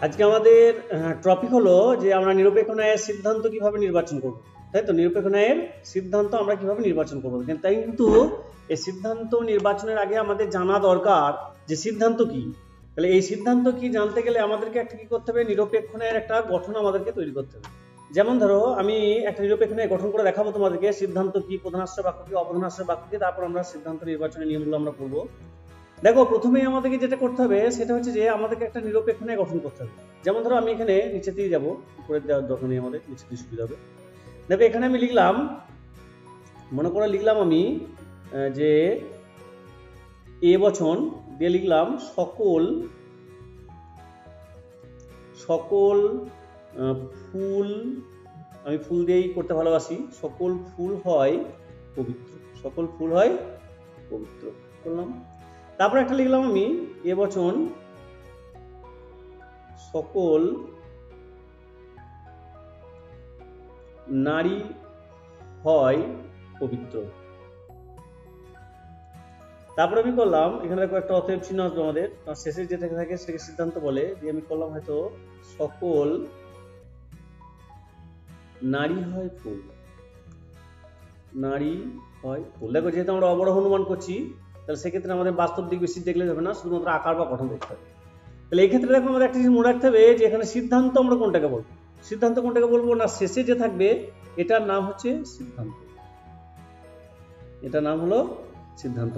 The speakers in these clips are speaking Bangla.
আজকে আমাদের টপিক হলো যে আমরা নিরপেক্ষ ন্যায়ের সিদ্ধান্ত কিভাবে নির্বাচন করব, তাই তো। নিরপেক্ষ ন্যায়ের সিদ্ধান্ত আমরা কিভাবে নির্বাচন করব, তাই কিন্তু এই সিদ্ধান্ত নির্বাচনের আগে আমাদের জানা দরকার যে সিদ্ধান্ত কি। তাহলে এই সিদ্ধান্ত কি জানতে গেলে আমাদেরকে একটা কি করতে হবে, নিরপেক্ষ ন্যায়ের একটা গঠন আমাদেরকে তৈরি করতে হবে। যেমন ধরো আমি একটা নিরপেক্ষ ন্যায় গঠন করে দেখাবো তোমাদেরকে, সিদ্ধান্ত কি, প্রধানাশ্রয় বাক্য কি, অপ্রধানাশ্রয় বাক্য কি, তারপর আমরা সিদ্ধান্ত নির্বাচনের নিয়মগুলো আমরা পড়বো। দেখো, প্রথমেই আমাদেরকে যেটা করতে হবে সেটা হচ্ছে যে আমাদেরকে একটা নিরপেক্ষ ন্যায় গঠন করতে হবে। যেমন ধরো আমি এখানে নিচে দিয়ে যাবো, উপরে দেওয়ার দরকার নেই, আমাদের নিচে দিয়ে সুবিধা হবে। দেখো এখানে আমি লিখলাম, মনে করে লিখলাম আমি যে এ বচন দিয়ে লিখলাম সকল ফুল, আমি ফুল দিয়েই করতে ভালোবাসি, সকল ফুল হয় পবিত্র, সকল ফুল হয় পবিত্র করলাম। তারপর একটা লিখলাম আমি এ বচন সকল নারী হয় পবিত্র। তারপর আমি করলাম এখানে দেখো একটা অতএব চিহ্ন আসবে আমাদের, শেষে যেটা থাকে সেটাকে সিদ্ধান্ত বলে, দিয়ে আমি করলাম হয়তো সকল নারী হয় ফুল, নারী হয় ফুল। দেখো যেহেতু আমরা অবরোহ অনুমান করছি, তাহলে সেক্ষেত্রে আমাদের বাস্তব দিক বেশি দেখলে যাবে না, শুধুমাত্র আকার বা গঠন দেখতে হবে। তাহলে এই ক্ষেত্রে দেখো আমাদের একটা জিনিস মনে রাখতে হবে যে এখানে সিদ্ধান্ত আমরা কোনটাকে বলবো, সিদ্ধান্ত কোনটাকে বলবো না, শেষে যে থাকবে এটার নাম হচ্ছে সিদ্ধান্ত, এটার নাম হলো সিদ্ধান্ত।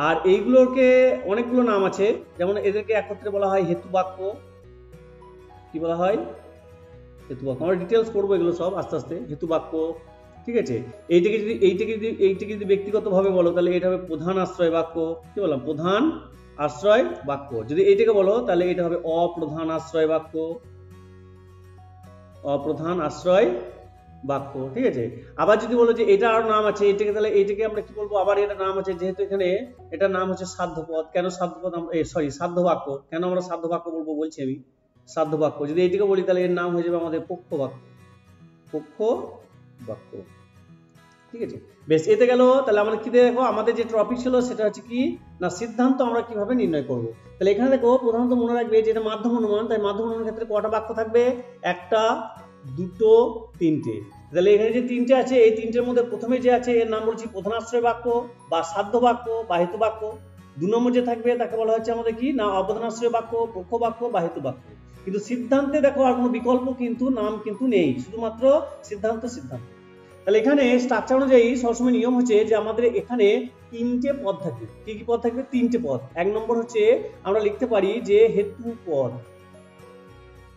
আর এইগুলোকে অনেকগুলো নাম আছে, যেমন এদেরকে একত্রে বলা হয় হেতু বাক্য। কি বলা হয়? হেতু বাক্য। আমরা ডিটেলস করবো এগুলো সব আস্তে আস্তে। হেতু বাক্য, ঠিক আছে। এইটাকে যদি ব্যক্তিগতভাবে বলো তাহলে এটা হবে প্রধান আশ্রয় বাক্য। কি বললাম? প্রধান আশ্রয় বাক্য। যদি এইটাকে বলো তাহলে এটা হবে অপ্রধান আশ্রয় বাক্য, অপ্রধান আশ্রয় বাক্য, ঠিক আছে। আবার যদি বলো যে এটা আর নাম আছে এটাকে, তাহলে এইটাকে আমরা কি বলবো, আবার এটা নাম আছে, যেহেতু এখানে এটার নাম হচ্ছে সাধ্যপদ। কেন সাধ্যপদ? সাধ্য বাক্য। কেন আমরা সাধ্য বাক্য বলবো বলছি আমি, সাধ্য বাক্য। যদি এইটাকে বলি তাহলে এর নাম হয়ে যাবে আমাদের পক্ষ বাক্য, পক্ষ বাক্য, ঠিক আছে। বেশ, এতে গেল। তাহলে আমাদের কি দেখো, আমাদের যে টপিক ছিল সেটা হচ্ছে কি না, সিদ্ধান্ত আমরা কিভাবে নির্ণয় করব। তাহলে এখানে দেখো প্রধানত মনে রাখবে যে এটা মাধ্যম অনুমান, তাই মাধ্যম অনুমানের ক্ষেত্রে কটা বাক্য থাকবে? একটা, দুটো, তিনটে। তাহলে এখানে যে তিনটে আছে, এই তিনটের মধ্যে প্রথমে যে আছে এর নাম বলছি প্রধানাশ্রয় বাক্য বা সাধ্য বাক্য বা হেতু বাক্য। 2 নম্বর যে থাকবে তাকে বলা হচ্ছে আমাদের কি না, অপ্রধানাশ্রয় বাক্য, পক্ষ বাক্য বা হেতু বাক্য। কিন্তু সিদ্ধান্তে দেখো আর কোনো বিকল্প কিন্তু নাম কিন্তু নেই, শুধুমাত্র সিদ্ধান্ত, সিদ্ধান্ত। তাহলে এখানে স্ট্রাকচার অনুযায়ী সবসময় নিয়ম হচ্ছে যে আমাদের এখানে 3টে পদ থাকবে। কি কি পদ থাকবে? 3টে পদ। 1 নম্বর হচ্ছে আমরা লিখতে পারি যে হেতু পদ,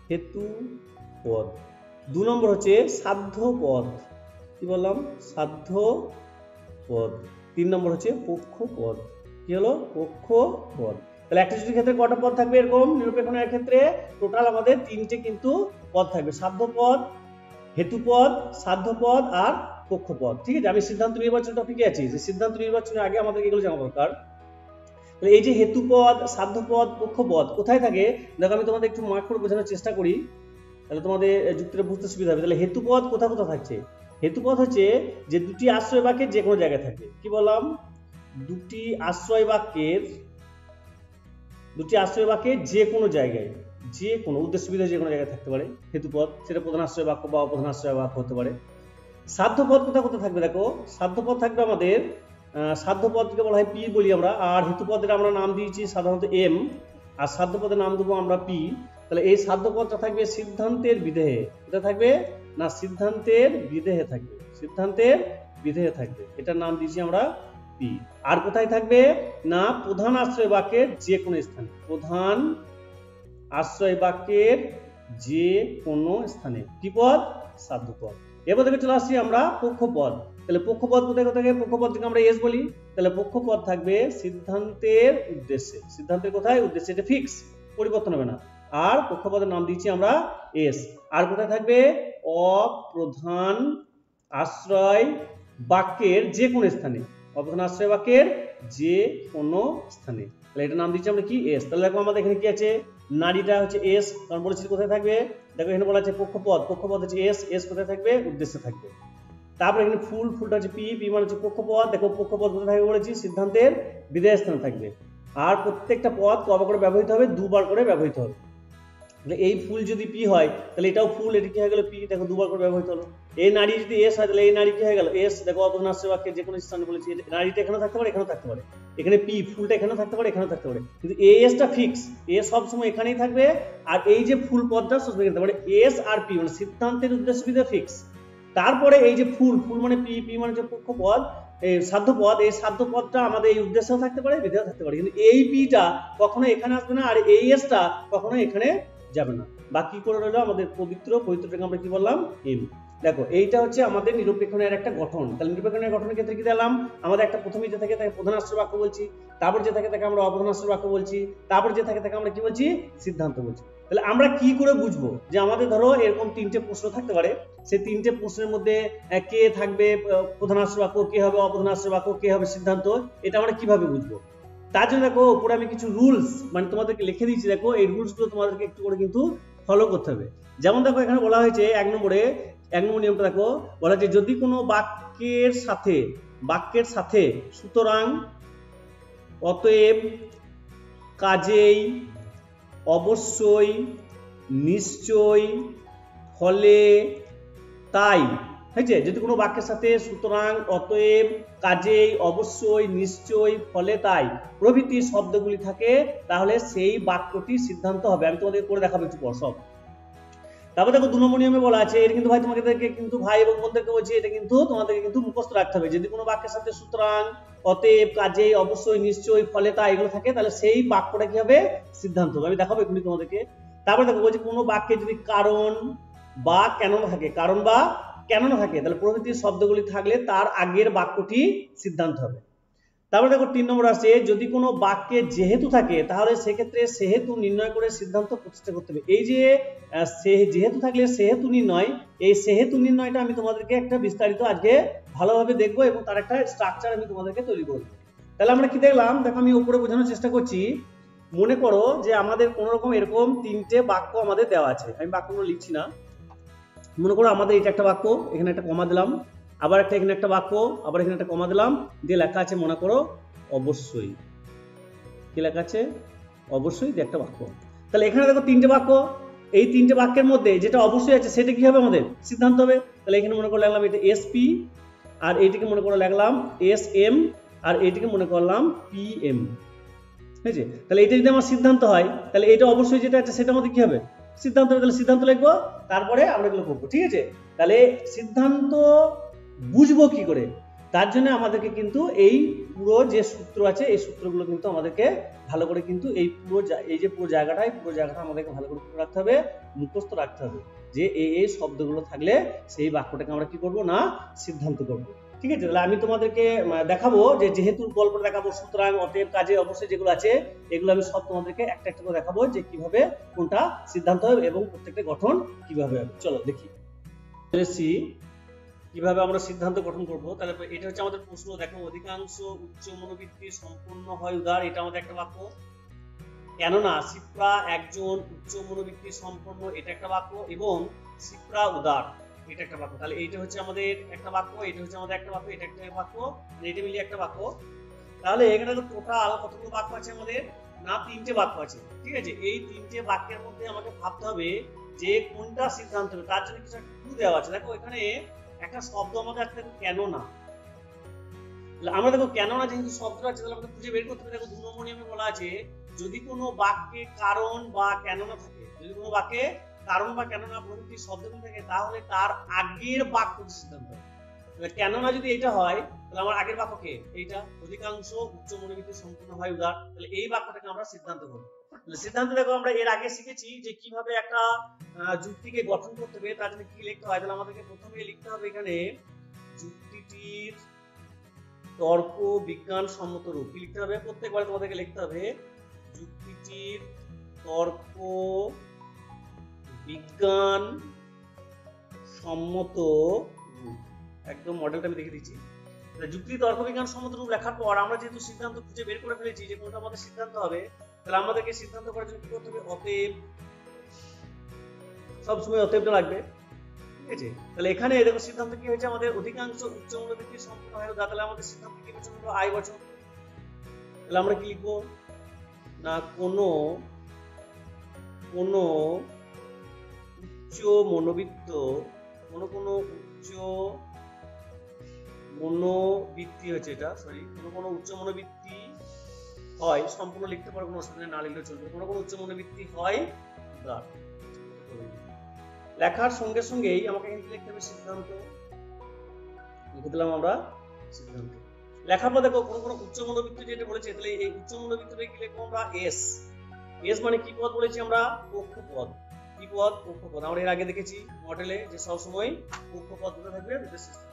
হেতু পদ। 2 নম্বর হচ্ছে সাধ্য পদ। কি বললাম? সাধ্য পদ। 3 নম্বর হচ্ছে পক্ষ পদ। কি হলো? পক্ষ পদ। তাহলে একটা জুটির ক্ষেত্রে কটা পদ থাকবে এরকম? নিরপেক্ষ ন্যায়ের ক্ষেত্রে টোটাল আমাদের 3টে কিন্তু পদ থাকবে, সাধ্য পদ, হেতুপদ, সাধ্যপদ আর পক্ষপদ, ঠিক আছে। আমি সিদ্ধান্ত নির্বাচন টপিকে আছি, যে সিদ্ধান্ত নির্বাচনের আগে আমাদের এগুলো জানা দরকার। তাহলে এই যে হেতুপদ, সাধ্যপদ, পক্ষপদ কোথায় থাকে দেখো, আমি তোমাদের একটু মার্ক করে বোঝানোর চেষ্টা করি, তাহলে তোমাদের যুক্তিটা বুঝতে সুবিধা হবে। তাহলে হেতুপদ কোথায় কোথায় থাকছে? হেতুপদ হচ্ছে যে দুটি আশ্রয় বাক্যের যে কোনো জায়গায় থাকে। কি বললাম? দুটি আশ্রয় বাক্যের যে কোনো জায়গায়, যে কোনো উদ্দেশ্য বিধেয় যে কোনো জায়গায় থাকতে পারে হেতুপদ, সেটা প্রধান আশ্রয় বাক্য বা অপ্রধান আশ্রয় বাক্য হতে পারে। সাধ্যপদ কোথায় কোথায় থাকবে দেখো, সাধ্যপদ থাকবে আমাদের, সাধ্যপদকে বলা হয় পি বলি আমরা, আর হেতুপদের আমরা নাম দিয়েছি সাধারণত এম, আর সাধ্যপদের নাম দেবো আমরা পি। তাহলে এই সাধ্যপদটা থাকবে সিদ্ধান্তের বিধেয়ে। এটা থাকবে না, সিদ্ধান্তের বিধেয়ে থাকবে, সিদ্ধান্তের বিধেয়ে থাকবে, এটার নাম দিয়েছি আমরা পি। আর কোথায় থাকবে না, প্রধান আশ্রয় বাক্যের যে কোনো স্থানে, প্রধান আশ্রয় বাক্যের যে কোনো স্থানে। কি পদ? সাধ্যপদ। এবার থেকে চলে আসছি আমরা পক্ষপদ। তাহলে পক্ষপদ কোথায় কোথায়? পক্ষপদ থেকে আমরা এস বলি, তাহলে পক্ষপদ থাকবে সিদ্ধান্তের উদ্দেশ্যে। সিদ্ধান্তের কোথায়? উদ্দেশ্যে, এটা ফিক্স, পরিবর্তন হবে না। আর পক্ষপদের নাম দিচ্ছি আমরা এস। আর কোথায় থাকবে? অপ্রধান আশ্রয় বাক্যের যে কোনো স্থানে, অপ্রধান আশ্রয় বাক্যের যে কোনো স্থানে। তাহলে এটা নাম দিচ্ছি আমরা কি? এস। তাহলে দেখো আমাদের এখানে কি আছে, নারীটা হচ্ছে এস, কারণ বলেছি কোথায় থাকবে, দেখো এখানে বলা আছে পক্ষপদ, পক্ষপদ হচ্ছে এস, এস কোথায় থাকবে? উদ্দেশ্যে থাকবে। তারপরে এখানে ফুলটা হচ্ছে পি, পি মানে হচ্ছে পক্ষপদ, দেখো পক্ষপদ কোথায় থাকবে বলেছি? সিদ্ধান্তের বিধেয় স্থানে থাকবে। আর প্রত্যেকটা পদ কবার করে ব্যবহৃত হবে? 2বার করে ব্যবহৃত হবে। তাহলে এই ফুল যদি পি হয় তাহলে এটাও ফুল, এটা কি হয়ে গেল পি, দেখো দুবার করে ব্যবহৃত হলো। এই নারী যদি এস হয় তাহলে এই নারী কি হয়ে গেল এস, দেখো অবধানাশ্রয় বাক্যে যে কোনো স্থানে বলেছি নারীটা এখানেও থাকতে পারে এখানেও থাকতে পারে, এখানে পি ফুলটা এখানেও থাকতে পারে এখানেও থাকতে পারে, কিন্তু এসটা ফিক্স, এ সব সময় এখানেই থাকবে, আর এই যে ফুল পদটা সবসময় এখানে থাকবে, এস আর পি মানে সিদ্ধান্তের উদ্দেশ্যবিধে ফিক্স। তারপরে এই যে ফুল, ফুল মানে পি, পি মানে যে পক্ষ পদ, এই সাধ্য পদ, এই সাধ্য পদটা আমাদের এই উদ্দেশ্যেও থাকতে পারে বিধেয় থাকতে পারে, কিন্তু এই পিটা কখনো এখানে আসবে না আর এই এসটা কখনো এখানে যাবে না। বাকি করে রইল আমাদের পবিত্রটাকে আমরা কি বললাম এম। দেখো এইটা হচ্ছে আমাদের নিরপেক্ষণের একটা গঠন। তাহলে নিরপেক্ষণের গঠনের ক্ষেত্রে কি দিলাম, আমাদের একটা প্রথমেই যে থাকে তাকে প্রধানাশ্রয় বাক্য বলছি, তারপর যে থাকে তাকে আমরা অপ্রধানাশ্রয় বাক্য বলছি, তারপর যে থাকে তাকে আমরা কি বলছি সিদ্ধান্ত বলছি। তাহলে আমরা কি করে বুঝবো যে আমাদের ধরো এরকম তিনটে প্রশ্ন থাকতে পারে, সেই তিনটে প্রশ্নের মধ্যে কে থাকবে প্রধানাশ্রয় বাক্য, কে হবে অপ্রধানাশ্রয় বাক্য, কে হবে সিদ্ধান্ত, এটা আমরা কিভাবে বুঝবো? তার জন্য দেখো উপরে আমি কিছু রুলস মানে তোমাদেরকে লিখে দিয়েছি, দেখো এই রুলস গুলো তোমাদেরকে একটু করে কিন্তু ফলো করতে হবে। যেমন দেখো এখানে বলা হয়েছে এক নম্বর নিয়মটা দেখো, বলা হয়েছে যদি কোনো বাক্যের সাথে সুতরাং, অতএব, কাজেই, অবশ্যই, নিশ্চয়, ফলে, তাই, হয়েছে, যদি কোনো বাক্যের সাথে সুতরাং, অতএব, কাজেই, অবশ্যই, নিশ্চয়, ফলে, তাই প্রভৃতি শব্দগুলি থাকে তাহলে সেই বাক্যটি সিদ্ধান্ত হবে। আমি তোমাদের করে দেখাবো একটু পর সব। তারপর দেখো 2 নম্বর নিয়মে বলা আছে, এটা কিন্তু ভাই তোমাদেরকে কিন্তু ভাই এবং বোনদেরকে বলছি, এটা কিন্তু তোমাদেরকে কিন্তু মুখস্থ রাখতে হবে। যদি কোনো বাক্যের সাথে সুতরাং, অতএব, কাজেই, অবশ্যই, নিশ্চয়ই, ফলে, তাই এগুলো থাকে তাহলে সেই বাক্যটা কি হবে সিদ্ধান্ত হবে। আমি দেখাবো এগুলি তোমাদেরকে। তারপর দেখো বলছে কোনো বাক্যে যদি কারণ বা কেননা থাকে, কারণ বা কেননা থাকে তাহলে প্রভৃতি শব্দগুলি থাকলে তার আগের বাক্যটি সিদ্ধান্ত হবে। তারপরে দেখো 3 নম্বর আসছে, যদি কোনো বাক্যে যেহেতু থাকে তাহলে সেক্ষেত্রে সেহেতু নির্ণয় করে সিদ্ধান্ত প্রতিষ্ঠা করতে হবে। এই যে যেহেতু থাকলে সেহেতু নির্ণয়, এই সেহেতু নির্ণয়টা আমি তোমাদেরকে একটা বিস্তারিত আজকে ভালোভাবে দেখবো এবং তার একটা স্ট্রাকচার আমি তোমাদেরকে তৈরি করবো। তাহলে আমরা কি দেখলাম, দেখো আমি উপরে বোঝানোর চেষ্টা করছি। মনে করো যে আমাদের কোন রকম এরকম 3টে বাক্য আমাদের দেওয়া আছে, আমি বাক্যগুলো লিখছি না। মনে করো আমাদের এটা একটা বাক্য, এখানে একটা কমা দিলাম, আবার একটা এখানে একটা বাক্য, আবার এখানে একটা কমা দিলাম, দিয়ে লেখা আছে মনে করো অবশ্যই, কি লেখা আছে অবশ্যই, দিয়ে একটা বাক্য। তাহলে এখানে দেখো 3টে বাক্য, এই 3টে বাক্যের মধ্যে যেটা অবশ্যই আছে সেটা কি হবে আমাদের সিদ্ধান্ত হবে। তাহলে এখানে মনে করে লাগলাম এটা এসপি, আর এইটাকে মনে করে লাগলাম এস এম, আর এইটাকে মনে করলাম পি এম, ঠিক আছে। তাহলে এটা যদি আমার সিদ্ধান্ত হয় তাহলে এটা অবশ্যই যেটা আছে সেটা আমাদের কি হবে সিদ্ধান্ত হবে। তাহলে সিদ্ধান্ত লিখবো, তারপরে আমরা এগুলো করবো, ঠিক আছে। তাহলে সিদ্ধান্ত বুঝবো কি করে, তার জন্য আমাদেরকে কিন্তু এই পুরো যে সূত্র আছে এই সূত্রগুলো কিন্তু আমাদেরকে ভালো করে কিন্তু এই যে পুরো জায়গাটা আমাদেরকে ভালো করে রাখতে হবে, মুখস্থ রাখতে হবে, যে এই শব্দগুলো থাকলে সেই বাক্যটাকে আমরা কি করব না সিদ্ধান্ত করব, ঠিক আছে। তাহলে আমি তোমাদেরকে দেখাবো যে যেহেতু গল্পটা দেখাবো, সুতরাং, অতএব, কাজে, অবশ্যই যেগুলো আছে এগুলো আমি সব তোমাদেরকে একটা একটা করে দেখাবো যে কিভাবে কোনটা সিদ্ধান্ত হবে এবং প্রত্যেকটা গঠন কিভাবে হবে। চলো দেখি কিভাবে আমরা সিদ্ধান্ত গঠন করব। তাহলে এটা হচ্ছে আমাদের প্রশ্ন। দেখো অধিকাংশ উচ্চ মনোবৃত্তি সম্পন্ন হয় উদার, এটা আমাদের একটা বাক্য। কেননা শিপ্রা একজন উচ্চ মনোবৃত্তি সম্পন্ন, এটা একটা বাক্য, এবং শিপ্রা উদার, এটা একটা বাক্য। তাহলে এইটা হচ্ছে আমাদের একটা বাক্য, এটা হচ্ছে আমাদের একটা বাক্য, এটা একটা বাক্য, এটা মিলিয়ে একটা বাক্য। তাহলে এখানে টোটাল কতগুলো বাক্য আছে আমাদের না 3টে বাক্য আছে, ঠিক আছে। এই 3টে বাক্যের মধ্যে আমাকে ভাবতে হবে যে কোনটা সিদ্ধান্ত হবে, তার জন্য কিছু একটা ক্লু দেওয়া আছে। দেখো এখানে একটা শব্দ আমাদের আছে, দেখো কেননা। আমরা দেখো কেননা যেহেতু শব্দটা আছে তাহলে আমাদের খুঁজে বের করতে হবে। দেখো 2 নম্বর নিয়মে বলা আছে যদি কোনো বাক্যে কারণ বা কেননা থাকে, যদি কোনো বাক্যে কারণ বা কেননা প্রভৃতি শব্দগুলো থাকে তাহলে তার আগের বাক্যটি সিদ্ধান্ত হবে। কেননা যদি এটা হয় তাহলে আমার আগের বাক্য কে এইটা, অধিকাংশ উচ্চ মনোবৃত্তি সম্পূর্ণ হয় উদার, তাহলে এই বাক্যটাকে আমরা সিদ্ধান্ত করব। সিদ্ধান্ত দেখো আমরা এর আগে শিখেছি যে কিভাবে একটা যুক্তিকে গঠন করতে হবে, তার জন্য কি লিখতে হয়। তাহলে আমাদেরকে প্রথমে লিখতে হবে এখানে যুক্তিটির তর্ক বিজ্ঞান সম্মত রূপ। কি লিখতে হবে, প্রত্যেকবার তোমাদেরকে লিখতে হবে যুক্তিটির তর্ক বিজ্ঞান সম্মত রূপ। একদম মডেলটা আমি দেখে দিচ্ছি। যুক্তি তর্ক বিজ্ঞান সম্মত রূপ লেখার পর আমরা যেহেতু সিদ্ধান্ত খুঁজে বের করে ফেলেছি যে কোনটা আমাদের সিদ্ধান্ত হবে, তাহলে আমাদেরকে সিদ্ধান্ত করার জন্য কি করতে হবে, অতএব, সবসময় অতএবটা লাগবে, ঠিক আছে। তাহলে এখানে দেখো সিদ্ধান্ত কি হয়েছে আমাদের অধিকাংশ উচ্চ মনোবৃত্তি সম্পূর্ণ হয় উদার, তাহলে আমাদের সিদ্ধান্ত কি বচন হলো আই বচন। তাহলে আমরা কি লিখবো না কোনো উচ্চ মনোবৃত্ত, কোনো উচ্চ মনোবৃত্তি হচ্ছে এটা, সরি, কোনো উচ্চ মনোবৃত্তি হয়, সম্পূর্ণ লিখতে পারো, কোনো অসুবিধা না লিখলেও চলবে, কোনো উচ্চ মনোবৃত্তি হয় উদার। লেখার সঙ্গে সঙ্গেই আমাকে কিন্তু লিখতে হবে সিদ্ধান্ত, লিখে দিলাম আমরা সিদ্ধান্ত। লেখার পর দেখো কোনো উচ্চ মনোবৃত্তি যেটা বলেছে, তাহলে এই উচ্চ মনোবৃত্তিটা কি লিখবো আমরা? এস। এস মানে কি পদ বলেছি আমরা? পক্ষপদ। কি পদ? পক্ষপদ। আমরা এর আগে দেখেছি মডেলে যে সবসময় পক্ষপদ দুটো থাকবে, দুটো সিস্টেম।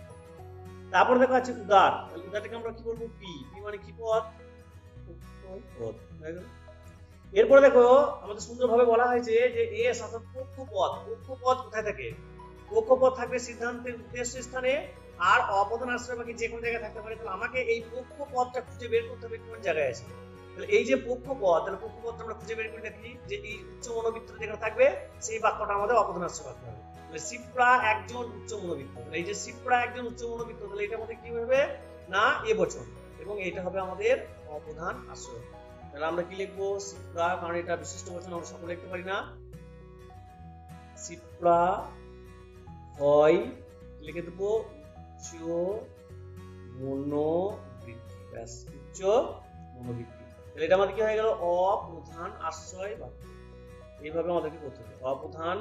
তারপরে দেখো আছে উদার, তাহলে উদারটাকে আমরা কি বলবো? পি। পি মানে কি পদ? পক্ষপদ। এরপরে দেখো আমাদের সুন্দরভাবে বলা হয়েছে যে এস অর্থাৎ পক্ষপদ। পক্ষপদ কোথায় থাকে? পক্ষপদ থাকবে সিদ্ধান্তের উদ্দেশ্য স্থানে, আর অপদান আশ্রয় বাকি যে কোনো জায়গায় থাকতে পারে। তাহলে আমাকে এই পক্ষপদটা খুঁজে বের করতে হবে কোন জায়গায় আছে। তাহলে এই যে পক্ষপদ, তাহলে পক্ষপদটা আমরা খুঁজে বের করে দেখি যে এই উচ্চ মনোবৃত্ত যেখানে থাকবে সেই বাক্যটা আমাদের অপদান আশ্রয় বাক্য হবে। তাহলে শিপ্রা একজন উচ্চ মনোবৃত্ত, এই যে শিপ্রা একজন উচ্চ মনোবৃত্ত, তাহলে এটার মধ্যে কি হবে না এবচন, এবং এটা হবে আমাদের অপদান আশ্রয়। তাহলে আমরা কি লিখবো? শিপ্রা, কারণ এটা বিশিষ্ট বচন, আমরা সকলে লিখতে পারি না। শিপ্রা হয়, লিখে দেবো উচ্চ মনোবৃত্তি, ব্যাস, উচ্চ মনোবৃত্তি। তাহলে এটা আমাদের কি হয়ে গেল? অপ্রধান আশ্রয় বাক্য। এইভাবে আমাদেরকে করতে হবে, অপ্রধান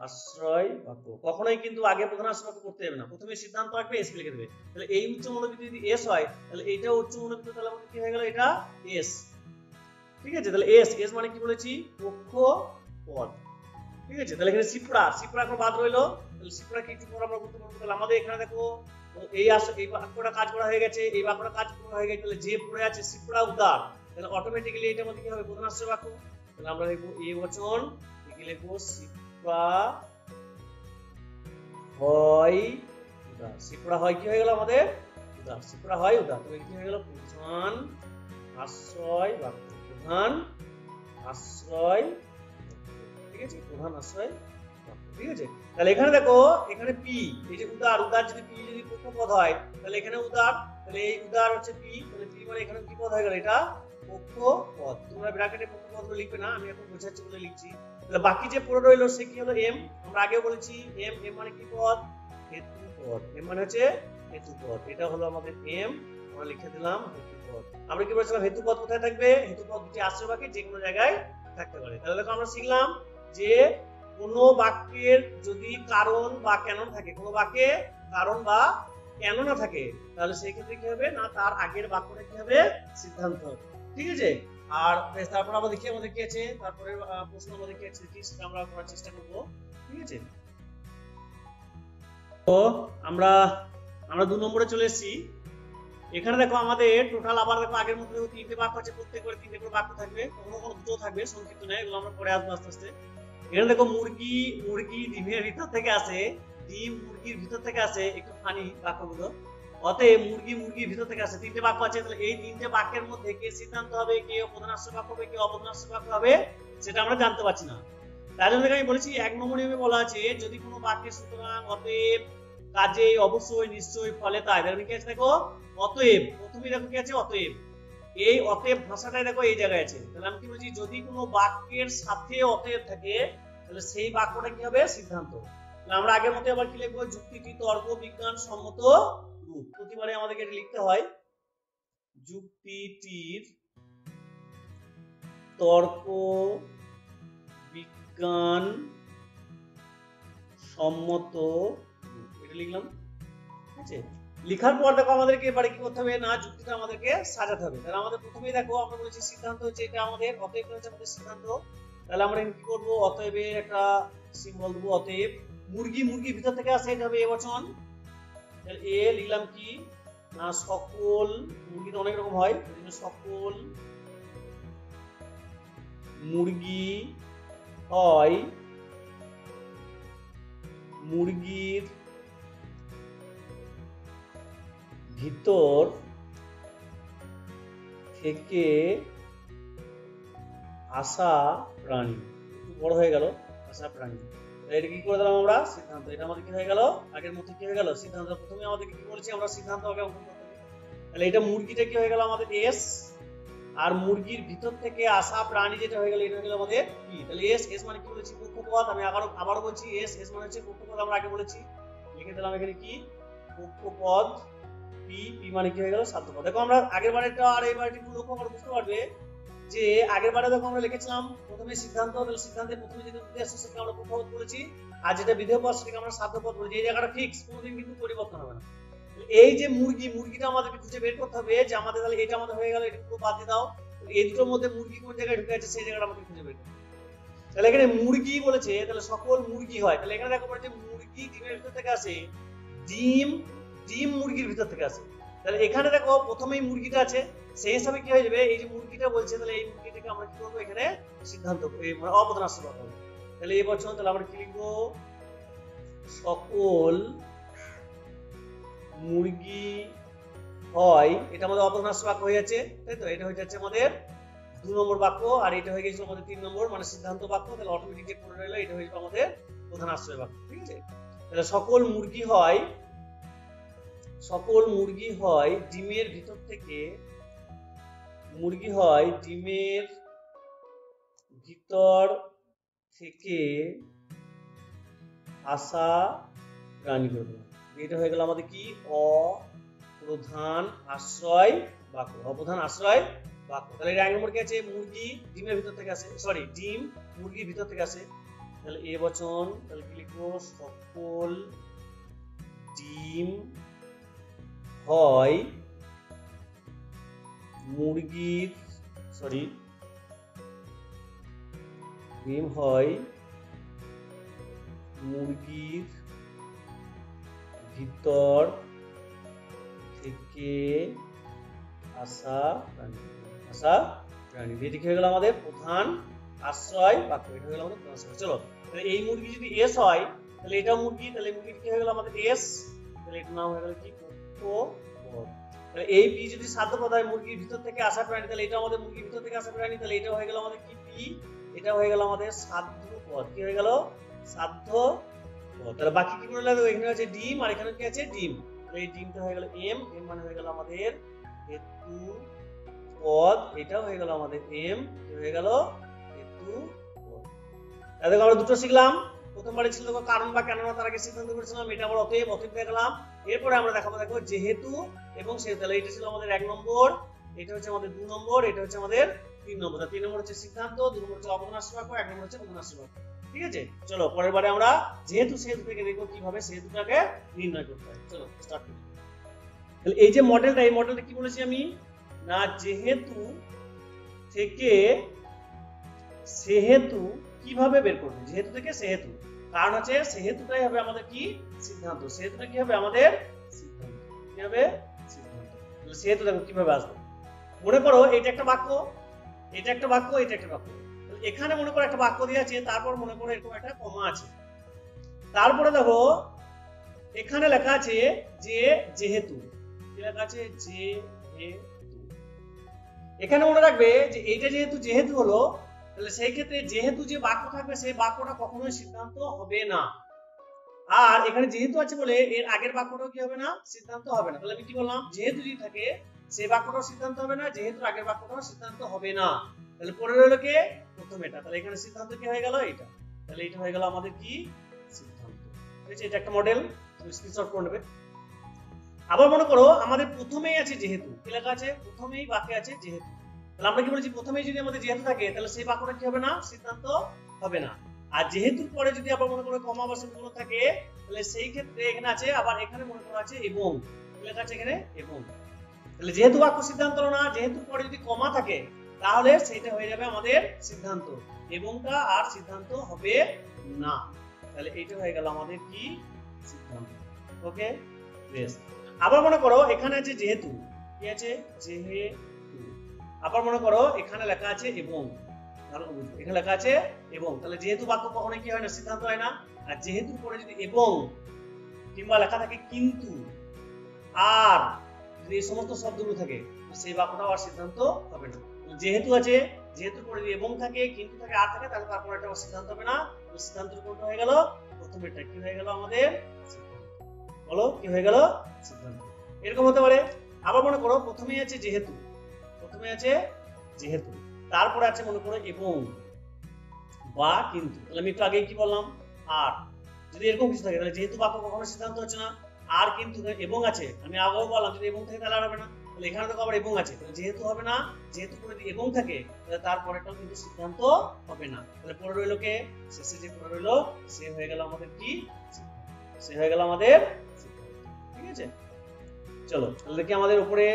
আশ্রয় বাক্য। কখনোই কিন্তু আগে প্রধান আশ্রয় বাক্য করতে হবে না, প্রথমে সিদ্ধান্ত আসবে, এস লিখে দেবে। তাহলে এই উচ্চ মনোবৃত্তি যদি এস হয়, তাহলে এইটা উচ্চ মনোবৃত্তি, তাহলে আমাদের কি হয়ে গেল? এটা এস। ঠিক আছে, তাহলে এস, এস মানে কি বলেছি? পক্ষপদ। ঠিক আছে, তাহলে এখানে শিপ্রা, শিপ্রা এখন বাদ রইলো, তাহলে শিপ্রা কি একটু পর আমরা করতে পারবো। তাহলে আমাদের এখানে দেখো এই বাক্যটা কাজ করা হয়ে গেছে, এই বাক্যটা কাজ করা হয়ে গেছে, তাহলে যে পড়ে আছে শিপ্রা উদার, তাহলে অটোমেটিক্যালি এটার মধ্যে কি হবে? প্রধান আশ্রয় বাক্য। তাহলে আমরা লিখবো এ বচন, কি লিখবো? শিপ্রা হয় উদার। শিপ্রা হয় কি হয়ে গেল আমাদের? উদার। শিপ্রা হয় উদার, তাহলে কি হয়ে গেল? প্রধান আশ্রয় বাক্য। প্রধান আশ্রয়, ঠিক আছে, প্রধান আশ্রয় বাক্য। ঠিক আছে, তাহলে এখানে দেখো, এখানে পি, এই যে উদার, উদার যদি পি যদি পক্ষপদ হয়, তাহলে এখানে উদার, তাহলে এই উদার হচ্ছে পি, তাহলে পি মানে এখানে কি পদ হয়ে গেল? এটা পক্ষপদ। তোমরা ব্র্যাকেটে পক্ষপদগুলো লিখবে না, আমি এখন বোঝাচ্ছি বলে লিখছি। তাহলে বাকি যে পড়ে রইলো সে কি হলো? এম। আমরা আগেও বলেছি এম, এম মানে কি পদ? হেতুপদ। এম মানে হচ্ছে হেতুপদ। এটা হলো আমাদের এম, আমরা লিখে দিলাম হেতুপদ। আমরা কি বলেছিলাম? হেতুপদ কোথায় থাকবে? হেতুপদ যে আশ্রয় বাক্যে যে কোনো জায়গায় থাকতে পারে। তাহলে দেখো আমরা শিখলাম যে কোনো বাক্যের যদি কারণ বা কেন থাকে, কোনো বাক্যে কারণ বা কেন না থাকে, তাহলে সেই ক্ষেত্রে কি হবে না? তার আগের বাক্যটা কি হবে? সিদ্ধান্ত। ঠিক আছে, আর তারপর আমরা দেখি আমাদের কি আছে, তারপরে প্রশ্ন আমাদের কি আছে সেটা আমরা করার চেষ্টা করব। ঠিক আছে, তো আমরা 2 নম্বরে চলে এসেছি। এখানে দেখো আমাদের টোটাল আবার দেখো আগের মতো দেখো 3টে বাক্য আছে, প্রত্যেক করে 3টে করে বাক্য থাকবে, কোনো দুটো থাকবে, সংক্ষিপ্ত নেই, এগুলো আমরা পরে আসবো আস্তে আস্তে। এখানে দেখো মুরগি ডিমের ভিতর থেকে আসে, ডিম মুরগির ভিতর থেকে আসে, একটু ফানি বাক্যগুলো। অতএব মুরগির ভিতর থেকে আসে, 3টে বাক্য আছে। তাহলে এই 3টে বাক্যের মধ্যে কে সিদ্ধান্ত হবে, কে প্রধান আশ্রয় বাক্য হবে, কে অপ্রধান আশ্রয় বাক্য হবে, সেটা আমরা জানতে পারছি না। তাই জন্য আমি বলেছি 1 নম্বর নিয়মে বলা আছে যদি কোনো বাক্যে সুতরাং, অতএব, কাজেই, অবশ্যই, নিশ্চয়ই, ফলে, তাই, তাহলে কি আছে দেখো? অতএব, প্রথমেই দেখো কি আছে? অতএব। এই অতএব ভাষাটাই দেখো এই জায়গায় আছে। তাহলে আমি কি বলছি? যদি কোনো বাক্যের সাথে অতএব থাকে, তাহলে সেই বাক্যটা কি হবে? সিদ্ধান্ত। আমরা আগের মতো আবার কি লিখবো? যুক্তিটি তর্ক বিজ্ঞান সম্মত রূপ। প্রতিবারে আমাদেরকে এটা লিখতে হয়, যুক্তিটির তর্ক বিজ্ঞান সম্মত রূপ, এটা লিখলাম। ঠিক আছে, লিখার পর দেখো আমাদেরকে এবারে কি করতে হবে না? যুক্তিটা আমাদেরকে সাজাতে হবে। তাহলে আমাদের প্রথমেই দেখো আমরা বলেছি সিদ্ধান্ত হচ্ছে এটা আমাদের, অতএব হচ্ছে আমাদের সিদ্ধান্ত। তাহলে আমরা কি করবো? অতএবের একটা সিম্বল দেবো, অতএব। মুরগির ভিতর থেকে আসে, এটা হবে এবচন। তাহলে এ লিখলাম কি না? সকল, মুরগি তো অনেক রকম হয়, সকল মুরগি হয় মুরগির ভিতর থেকে আসা প্রাণী। একটু বড় হয়ে গেল, আসা প্রাণী। এটা কি করে দিলাম আমরা? সিদ্ধান্ত। এটা আমাদের কি হয়ে গেল? আগের মতো কি হয়ে গেল? সিদ্ধান্ত। প্রথমে আমাদের কি বলেছি আমরা? সিদ্ধান্ত আগে অঙ্কন করতে হবে। তাহলে এটা মুরগিটা কি হয়ে গেল আমাদের? এস। আর মুরগির ভিতর থেকে আসা প্রাণী যেটা হয়ে গেল, এটা হয়ে গেল আমাদের পি। তাহলে এস, এস মানে কি বলেছি? কক্ষপথ। আমি আবারও বলছি, এস, এস মানে হচ্ছে কক্ষপথ, আমরা আগে বলেছি। লিখে দিলাম এখানে কি? কক্ষপথ। পি, পি মানে কি হয়ে গেল? সাধ্যপথ। দেখো আমরা আগের বারেরটা আর এই বারেরটা একটু লক্ষ্য করে বুঝতে পারবে যে আগের বারে দেখো আমরা লিখেছিলাম প্রথমে সিদ্ধান্ত, তাহলে সিদ্ধান্তের প্রথমে যেটা উত্তর আসছে সেটা আমরা কক্ষপথ বলেছি, আর যেটা বিধেয় পদ সেটাকে আমরা সাধ্যপথ বলেছি। এই জায়গাটা ফিক্স, কোনোদিন কিন্তু পরিবর্তন হবে না। এই যে মুরগিটা আমাদেরকে খুঁজে বের করতে হবে যে আমাদের, তাহলে এটা আমাদের হয়ে গেল, এটা পুরো বাদ দিয়ে দাও। এই দুটোর মধ্যে মুরগি কোন জায়গায় ঢুকে আছে সেই জায়গাটা আমাকে খুঁজে বের করতে হবে। তাহলে এখানে মুরগি বলেছে, তাহলে সকল মুরগি হয়। তাহলে এখানে দেখো বলেছে মুরগি ডিমের ভিতর থেকে আসে, ডিম মুরগির ভিতর থেকে আসে। তাহলে এখানে দেখো প্রথমেই মুরগিটা আছে, সেই হিসাবে কি হয়ে যাবে? এই যে মুরগিটা বলছে, তাহলে এই মুরগিটাকে আমরা কি করবো? এখানে সিদ্ধান্ত মানে অবদান আসতে পারবো। তাহলে এই বছর তাহলে আমরা কি লিখবো? সকল মুরগি হয়, এটা আমাদের অপভ্রংশ বাক্য হয়ে যাচ্ছে, তাই তো? এটা হয়ে যাচ্ছে আমাদের 2 নম্বর বাক্য, আর এটা হয়ে গেছিল আমাদের 3 নম্বর মানে সিদ্ধান্ত বাক্য। তাহলে অটোমেটিক যে পড়ে রইলো এটা হয়ে যাবে আমাদের প্রধান আশ্রয় বাক্য। ঠিক আছে? তাহলে সকল মুরগি হয় ডিমের ভিতর থেকে, মুরগি হয় ডিমের ভিতর থেকে আসা প্রাণীগুলো। এটা হয়ে গেল আমাদের কি? অপ্রধান আশ্রয় বাক্য, অপ্রধান আশ্রয় বাক্য। তাহলে এটা এক নম্বর কি আছে? মুরগি ডিমের ভিতর থেকে আসে, সরি ডিম মুরগির ভিতর থেকে আসে। তাহলে এ বচন, তাহলে কি লিখবো? সকল ডিম হয় মুরগির, সরি ডিম হয় মুরগির ভিতর থেকে আসা প্রাণী, এটা কি হয়ে গেল আমাদের প্রধান আশ্রয় বাক্য। এটা হয়ে গেল আমাদের প্রধান আশ্রয়। চলো, তাহলে এই মুরগি যদি এস হয়, তাহলে এটাও মুরগি, তাহলে মুরগি কি হয়ে গেল আমাদের এস, তাহলে এটার নাম হয়ে গেল কি? কক্ষপথ। তাহলে এই পি যদি সাধ্যপদ হয়, মুরগির ভিতর থেকে আসা প্রাণী, তাহলে এটা আমাদের মুরগির ভিতর থেকে আসা প্রাণী, তাহলে এটা হয়ে গেল আমাদের কি? পি। এটা হয়ে গেল আমাদের সাধ্যপদ। কি হয়ে গেল? সাধ্যপদ। তাহলে বাকি কি বলে লাগবে? এখানে আছে ডিম, আর এখানে কি আছে? ডিম। তাহলে এই ডিমটা হয়ে গেল এম, এম মানে হয়ে গেল আমাদের হেতু পদ। এটাও হয়ে গেল আমাদের এম, হয়ে গেল হেতু পদ। তাহলে আমরা দুটো শিখলাম। প্রথমবারে ছিল কারণ বা কেননা, তার আগে সিদ্ধান্ত করেছিলাম, এটা আবার অতএব হয়ে গেলাম। এরপরে আমরা দেখাবো যেহেতু এবং সেহেতু। তাহলে এটা ছিল আমাদের 1 নম্বর, এটা হচ্ছে আমাদের 2 নম্বর, এটা হচ্ছে আমাদের 3 নম্বর। 3 নম্বর হচ্ছে সিদ্ধান্ত, 2 নম্বর হচ্ছে অবদান আশ্রয় বাক্য, 1 নম্বর হচ্ছে প্রধান আশ্রয় বাক্য। ঠিক আছে? চলো পরের বারে আমরা যেহেতু সেহেতু থেকে দেখবো কিভাবে সেহেতুটাকে নির্ণয় করতে হয়। চলো স্টার্ট করি। তাহলে এই যে মডেলটা, এই মডেলটা কি বলেছি আমি? না যেহেতু থেকে সেহেতু কিভাবে বের করবে? যেহেতু থেকে সেহেতু, কারণ হচ্ছে সেহেতুটাই হবে আমাদের কি? সিদ্ধান্ত। সেহেতুটা কি হবে? আমাদের সিদ্ধান্ত। কি হবে? সিদ্ধান্ত। তাহলে সেহেতু দেখো কিভাবে আসবে। মনে করো এটা একটা বাক্য, এটা একটা বাক্য, এটা একটা বাক্য। তাহলে এখানে মনে করো একটা বাক্য দিয়ে আছে, তারপর মনে করো এরকম একটা কমা আছে, তারপরে দেখো এখানে লেখা আছে যে যেহেতু, কি লেখা আছে? যেহেতু। এখানে মনে রাখবে যে এইটা যেহেতু হলো, তাহলে সেই ক্ষেত্রে যেহেতু যে বাক্য থাকবে সেই বাক্যটা কখনোই সিদ্ধান্ত হবে না। আর এখানে যেহেতু আছে বলে এর আগের বাক্যটাও কি হবে না? সিদ্ধান্ত হবে না। তাহলে আমি কি বললাম? যেহেতু যদি থাকে সেই বাক্যটাও সিদ্ধান্ত হবে না, যেহেতু আগের বাক্যটাও সিদ্ধান্ত হবে না। তাহলে পরে রইল কে? প্রথম এটা। তাহলে এখানে সিদ্ধান্ত কি হয়ে গেল? এটা। তাহলে এটা হয়ে গেল আমাদের কি? সিদ্ধান্ত। ঠিক আছে? এটা একটা মডেল, তুমি স্ক্রিনশট করে নেবে। আবার মনে করো আমাদের প্রথমেই আছে যেহেতু, কি লেখা আছে? প্রথমেই বাক্যে আছে যেহেতু। তাহলে আমরা কি বলেছি? প্রথমেই যদি আমাদের যেহেতু থাকে তাহলে সেই বাক্যটা কি হবে না? সিদ্ধান্ত হবে না। আর যেহেতুর পরে যদি আবার মনে করো কমা বা সেমিকোলন থাকে, তাহলে সেই ক্ষেত্রে এখানে আছে, আবার এখানে মনে করো আছে এবং, কি লেখা আছে এখানে? এবং। তাহলে যেহেতু বাক্য সিদ্ধান্ত হলো না, যেহেতুর পরে যদি কমা থাকে তাহলে সেটা হয়ে যাবে আমাদের সিদ্ধান্ত, এবংটা আর সিদ্ধান্ত হবে না। তাহলে এইটা হয়ে গেল আমাদের কি? সিদ্ধান্ত। ওকে, বেশ। আবার মনে করো এখানে আছে যেহেতু, কি আছে? যেহেতু। আবার মনে করো এখানে লেখা আছে এবং, এখানে লেখা আছে এবং। তাহলে যেহেতু বাক্য কখনোই কি হয় না? সিদ্ধান্ত হয় না। আর যেহেতুর পরে যদি এবং কিংবা লেখা থাকে কিন্তু, আর যদি এই সমস্ত শব্দগুলো থাকে সেই বাক্যটাও আর সিদ্ধান্ত হবে না। যেহেতু আছে, যেহেতুর পরে যদি এবং থাকে, কিন্তু থাকে, আর থাকে, তাহলে তারপর এটা সিদ্ধান্ত হবে না। সিদ্ধান্ত কোনটা হয়ে গেল? প্রথম এটা কি হয়ে গেল আমাদের? সিদ্ধান্ত। বলো কি হয়ে গেল? সিদ্ধান্ত। এরকম হতে পারে। আবার মনে করো প্রথমেই আছে যেহেতু, প্রথমে আছে যেহেতু। তারপরে আছে মনে করো এবং বা কিন্তু। তাহলে আমি একটু আগেই কি বললাম, আর যদি এরকম কিছু থাকে তাহলে যেহেতু বাক্য কখনো সিদ্ধান্ত হচ্ছে না। আর কিন্তু এবং আছে, আমি আগেও বললাম যদি এবং থাকে তাহলে আর হবে না। তাহলে এখানে দেখো আবার এবং আছে, তাহলে যেহেতু হবে না, যেহেতু পরে যদি এবং থাকে তাহলে তারপরেটাও কিন্তু সিদ্ধান্ত হবে না। তাহলে পরে রইল কে, শেষে যে পরে রইল সে হয়ে গেল আমাদের কি, সে হয়ে গেল আমাদের সিদ্ধান্ত। ঠিক আছে, চলো তাহলে দেখি আমাদের উপরে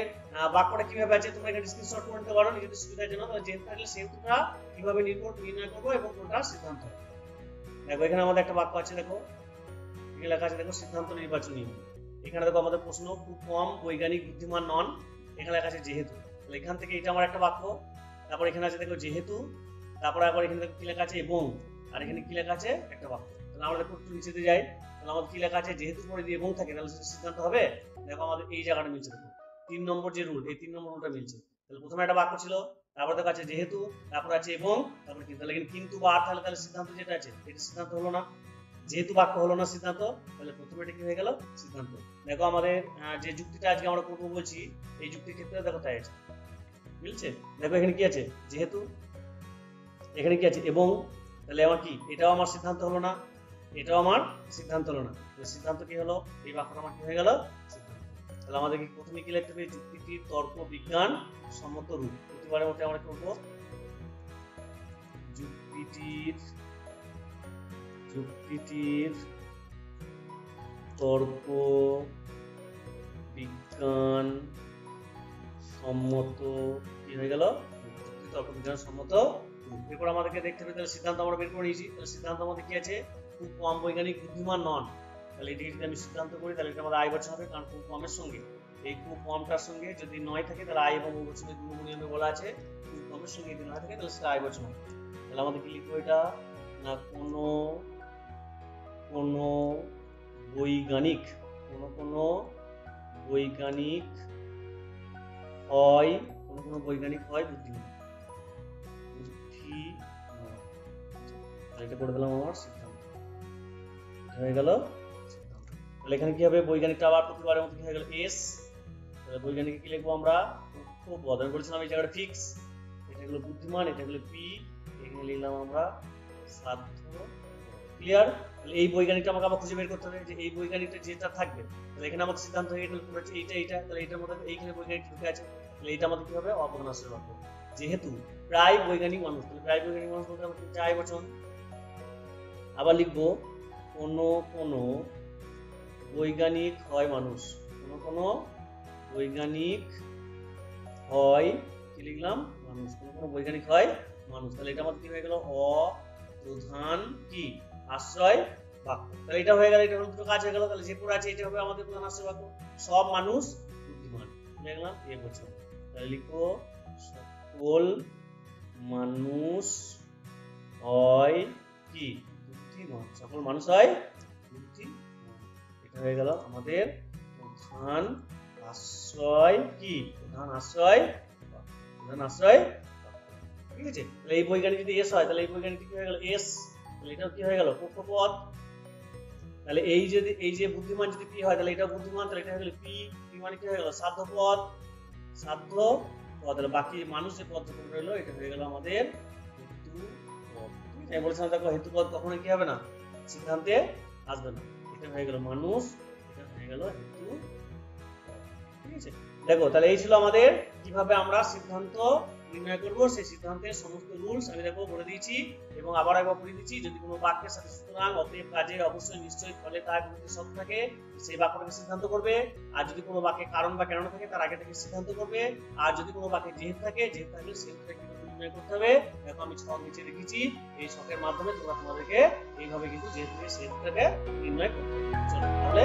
বাক্যটা কিভাবে আছে, তোমরা এখানে স্ক্রিনশট করে নিতে পারো নিজেদের সুবিধার জন্য। তাহলে যেহেতু থাকলে সেহেতুটা কিভাবে নির্ণয় করবো এবং কোনটা সিদ্ধান্ত। দেখো এখানে আমাদের একটা বাক্য আছে, দেখো কি লেখা আছে, দেখো সিদ্ধান্ত নির্বাচনী। এখানে দেখো আমাদের প্রশ্ন, খুব কম বৈজ্ঞানিক বুদ্ধিমান নন, এখানে লেখা আছে যেহেতু। তাহলে এখান থেকে এটা আমার একটা বাক্য। তারপর এখানে আছে দেখো যেহেতু, তারপরে আবার এখানে দেখো কি লেখা আছে এবং, আর এখানে কি লেখা আছে একটা বাক্য। তাহলে আমরা দেখো একটু নিচেতে যাই, তাহলে আমাদের কি লেখা আছে, যেহেতু পরে দিয়ে এবং থাকে তাহলে সেটা সিদ্ধান্ত হবে। দেখো আমাদের এই জায়গাটা মিলছে, দেখো 3 নম্বর যে রুল, এই 3 নম্বর রুলটা মিলছে। তাহলে প্রথমে একটা বাক্য ছিল, তারপর দেখা আছে যেহেতু, তারপর আছে এবং, তারপর কিন্তু। তাহলে কিন্তু বা আর তাহলে সিদ্ধান্ত যেটা আছে এটা সিদ্ধান্ত হলো না, যেহেতু বাক্য হলো না সিদ্ধান্ত, তাহলে প্রথমে এটা কি হয়ে গেল সিদ্ধান্ত। দেখো আমাদের যে যুক্তিটা আজকে আমরা করবো বলছি, এই যুক্তির ক্ষেত্রে দেখো তাই আছে, মিলছে। দেখো এখানে কি আছে যেহেতু, এখানে কি আছে এবং, তাহলে আমার কি এটাও আমার সিদ্ধান্ত হলো না, এটাও আমার সিদ্ধান্ত হলো না। সিদ্ধান্ত কি হলো, এই বাক্যটা আমার কি হয়ে গেল সিদ্ধান্ত। তাহলে আমাদের কি প্রথমে কি লিখতে হবে, যুক্তিটির তর্ক বিজ্ঞান সম্মত রূপ। প্রতিবারের মধ্যে আমরা করবো যুক্তিটির তর্ক বিজ্ঞান সম্মত কি হয়ে গেল, যুক্তি তর্ক বিজ্ঞান সম্মত। এরপর আমাদেরকে দেখতে হবে, তাহলে সিদ্ধান্ত আমরা বের করে নিয়েছি। তাহলে সিদ্ধান্ত আমাদের কি আছে, খুব কম বৈজ্ঞানিক বুদ্ধিমান নন। তাহলে এটি যদি আমি সিদ্ধান্ত করি তাহলে এটা আমাদের আই বচন হবে, কারণ খুব কমের সঙ্গে এই খুব কমটার সঙ্গে যদি নয় থাকে তাহলে আই এবং ও বচনের গুণনীয়মে বলা আছে খুব কমের সঙ্গে যদি নয় থাকে তাহলে সেটা আই বচন হবে। তাহলে আমাদের কি লিখবো এটা না, কোনো বৈজ্ঞানিক হয় বুদ্ধিমান, এটা করে দিলাম আমার সিদ্ধান্ত হয়ে গেল সিদ্ধান্ত। তাহলে এখানে কি হবে, বৈজ্ঞানিকটা আবার প্রতিবারের মতো কি হয়ে গেল এস। তাহলে বৈজ্ঞানিক কি লিখবো আমরা, খুব বদল বলেছিলাম এই জায়গাটা ফিক্স, এটা হলো বুদ্ধিমান, এটা হলো পি, এখানে লিখলাম আমরা সাধ্য। ক্লিয়ার। তাহলে এই বৈজ্ঞানিকটা আমাকে আবার খুঁজে বের করতে হবে, যে এই বৈজ্ঞানিকটা যেটা থাকবে তাহলে এখানে আমাদের সিদ্ধান্ত হয়ে গেল এইটা, তাহলে এটার মধ্যে এইখানে বৈজ্ঞানিক ঢুকে আছে, তাহলে এটা আমাদের কি হবে অপনাশের বাক্য। যেহেতু প্রায় বৈজ্ঞানিক মানুষ, তাহলে প্রায় বৈজ্ঞানিক মানুষ বলতে আমাদের চাই বচন। আবার লিখবো কোনো বৈজ্ঞানিক হয় মানুষ, কোনো বৈজ্ঞানিক হয় কি লিখলাম মানুষ, কোনো বৈজ্ঞানিক হয় মানুষ। তাহলে এটা আমাদের কি হয়ে গেল অপ্রধান কি আশ্রয় বাক্য। তাহলে এটা হয়ে গেল, এটা দুটো কাজ হয়ে গেল। তাহলে যে পড়ে আছে এটা হবে আমাদের প্রধান আশ্রয় বাক্য, সব মানুষ বুদ্ধিমান, লিখলাম এ বছর। তাহলে লিখো সকল মানুষ হয় কি বুদ্ধিমান, সকল মানুষ হয় বুদ্ধিমান। এটা হয়ে গেল আমাদের প্রধান আশ্রয় কি, প্রধান আশ্রয়। ঠিক আছে। তাহলে এই বৈজ্ঞানিক যদি এস হয় তাহলে এই বৈজ্ঞানিক কি হয়ে গেল এস, তাহলে এটাও কি হয়ে গেল পক্ষপদ। তাহলে এই যে বুদ্ধিমান যদি পি হয় তাহলে এটাও বুদ্ধিমান, তাহলে এটা হয়ে গেল পি মানে কি হয়ে গেল সাধ্যপদ। তাহলে বাকি মানুষ যে পদ রইলো এটা হয়ে গেল আমাদের হেতুপদ। আমি বলেছিলাম দেখো হেতুপদ কখনো কি হবে না, সিদ্ধান্তে আসবে না। এটা হয়ে গেল মানুষ, এটা হয়ে গেল হেতু। ঠিক আছে, দেখো তাহলে এই ছিল আমাদের কিভাবে আমরা সিদ্ধান্ত নির্ণয় করব, সেই সিদ্ধান্তের সমস্ত রুলস আমি দেখো বলে দিয়েছি এবং আবার একবার বলে দিচ্ছি। যদি কোনো বাক্যের সাথে সুতরাং অতএব কাজে অবশ্যই নিশ্চয়ই ফলে তার বিপরীতে সত্য থাকে সেই বাক্যটাকে সিদ্ধান্ত করবে। আর যদি কোনো বাক্যে কারণ বা কেন থাকে তার আগে থেকে সিদ্ধান্ত করবে। আর যদি কোনো বাক্যে যেহেতু থাকে তাহলে সেহেতুটা কিভাবে নির্ণয় করতে হবে দেখো আমি ছক নিচে রেখেছি। এই ছকের মাধ্যমে তোমরা তোমাদেরকে এইভাবে কিন্তু যেহেতু সেহেতুটাকে নির্ণয় করতে হবে। চলো তাহলে